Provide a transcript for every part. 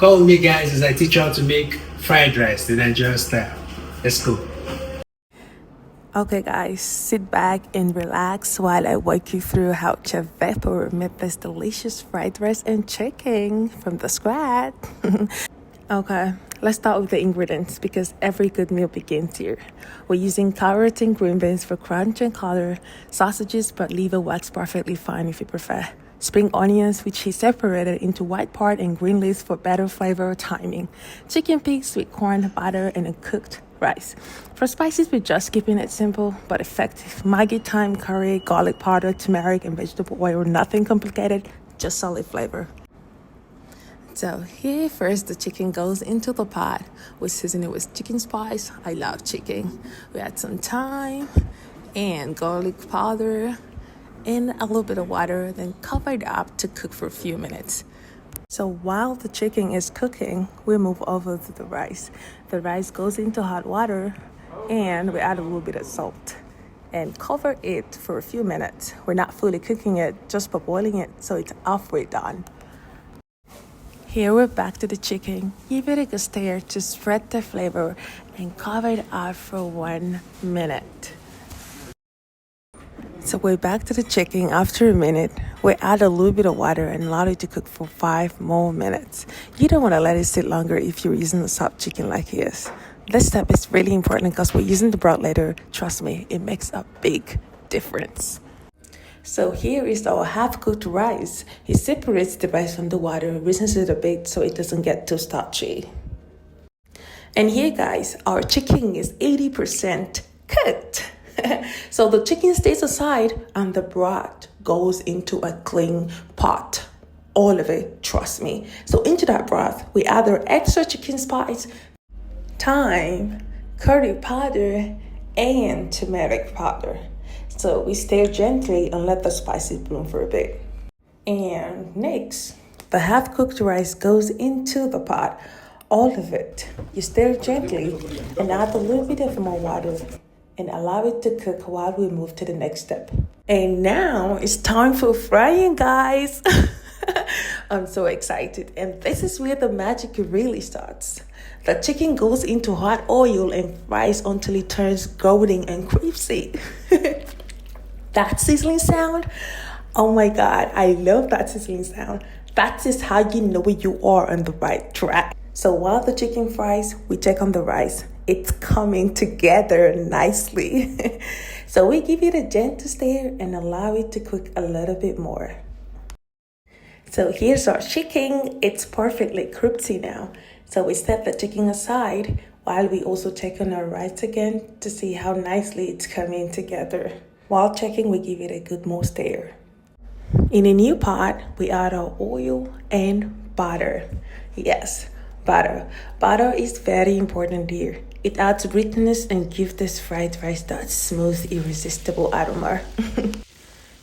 Come with me, guys, as I teach you how to make fried rice the Nigerian style. Let's go. Okay, guys, sit back and relax while I walk you through how Chef Vapor made this delicious fried rice and chicken from the scratch. Okay, let's start with the ingredients because every good meal begins here. We're using carrots and green beans for crunch and color, sausages but liver wax perfectly fine if you prefer, spring onions which he separated into white part and green leaves for better flavor timing, chicken peas, sweet corn, butter, and uncooked rice. For spices, we're just keeping it simple but effective. Maggi, thyme, curry, garlic powder, turmeric, and vegetable oil. Nothing complicated, just solid flavor. So here first the chicken goes into the pot. We season it with chicken spice. I love chicken. We add some thyme and garlic powder and a little bit of water, then cover it up to cook for a few minutes. So while the chicken is cooking, we move over to the rice. The rice goes into hot water and we add a little bit of salt and cover it for a few minutes. We're not fully cooking it, just boiling it so it's halfway done. Here we're back to the chicken. Give it a good stir to spread the flavor and cover it up for 1 minute. So we're back to the chicken. After a minute, we add a little bit of water and allow it to cook for 5 more minutes. You don't want to let it sit longer if you're using a soft chicken like this. This step is really important because we're using the broth later. Trust me, it makes a big difference. So here is our half-cooked rice. He separates the rice from the water, rinses it a bit so it doesn't get too starchy. And here, guys, our chicken is 80% cooked. So the chicken stays aside and the broth goes into a clean pot. All of it, trust me. So into that broth, we add our extra chicken spice, thyme, curry powder, and turmeric powder. So we stir gently and let the spices bloom for a bit. And next, the half-cooked rice goes into the pot. All of it. You stir gently and add a little bit of more water and allow it to cook while we move to the next step. And now it's time for frying, guys. I'm so excited. And this is where the magic really starts. The chicken goes into hot oil and fries until it turns golden and crispy. That sizzling sound, oh my God, I love that sizzling sound. That is how you know you are on the right track. So while the chicken fries, we check on the rice. It's coming together nicely. So we give it a gentle stir and allow it to cook a little bit more. So here's our chicken. It's perfectly crispy now. So we set the chicken aside while we also check on our rice again to see how nicely it's coming together. While checking, we give it a good more stir. In a new pot, we add our oil and butter. Yes, butter. Butter is very important here. It adds richness and gives this fried rice that smooth, irresistible aroma.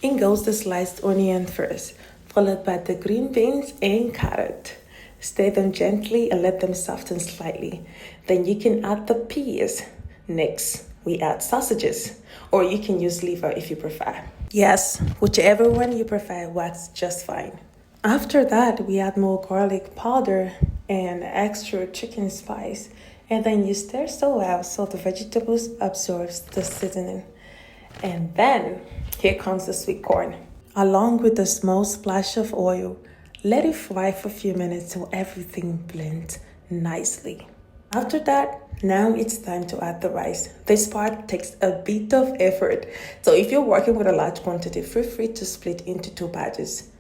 In goes the sliced onion first, followed by the green beans and carrot. Stir them gently and let them soften slightly. Then you can add the peas. Next, we add sausages, or you can use liver if you prefer. Yes, whichever one you prefer works just fine. After that, we add more garlic powder and extra chicken spice, and then you stir so well so the vegetables absorbs the seasoning. And then here comes the sweet corn, along with a small splash of oil. Let it fry for a few minutes so everything blends nicely. After that, now it's time to add the rice. This part takes a bit of effort. So if you're working with a large quantity, feel free to split into 2 batches.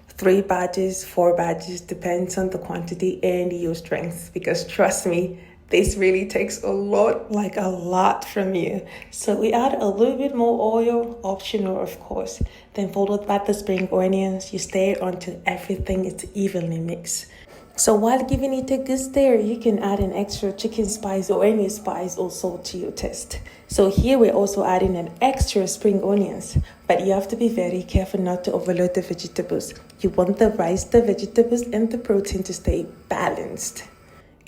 3 batches, 4 batches, depends on the quantity and your strength. Because trust me, this really takes a lot from you. So we add a little bit more oil, optional of course. Then followed by the spring onions, you stir until everything is evenly mixed. So while giving it a good stir, you can add an extra chicken spice or any spice or salt to your taste. So here we're also adding an extra spring onions, but you have to be very careful not to overload the vegetables. You want the rice, the vegetables, and the protein to stay balanced.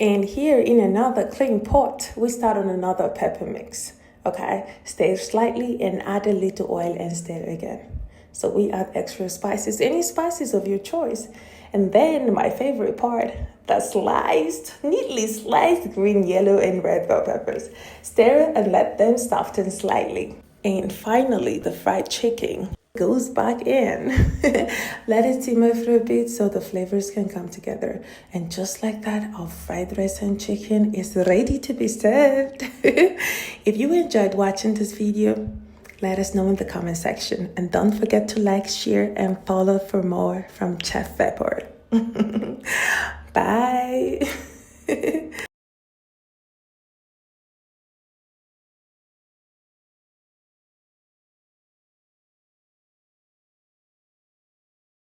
And here in another clean pot, we start on another pepper mix. Okay, stir slightly and add a little oil and stir again. So we add extra spices, any spices of your choice. And then my favorite part, the neatly sliced green, yellow, and red bell peppers. Stir and let them soften slightly. And finally, the fried chicken goes back in. Let it simmer for a bit so the flavors can come together. And just like that, our fried rice and chicken is ready to be served. If you enjoyed watching this video, let us know in the comment section. And don't forget to like, share, and follow for more from Chef Pepper. Bye.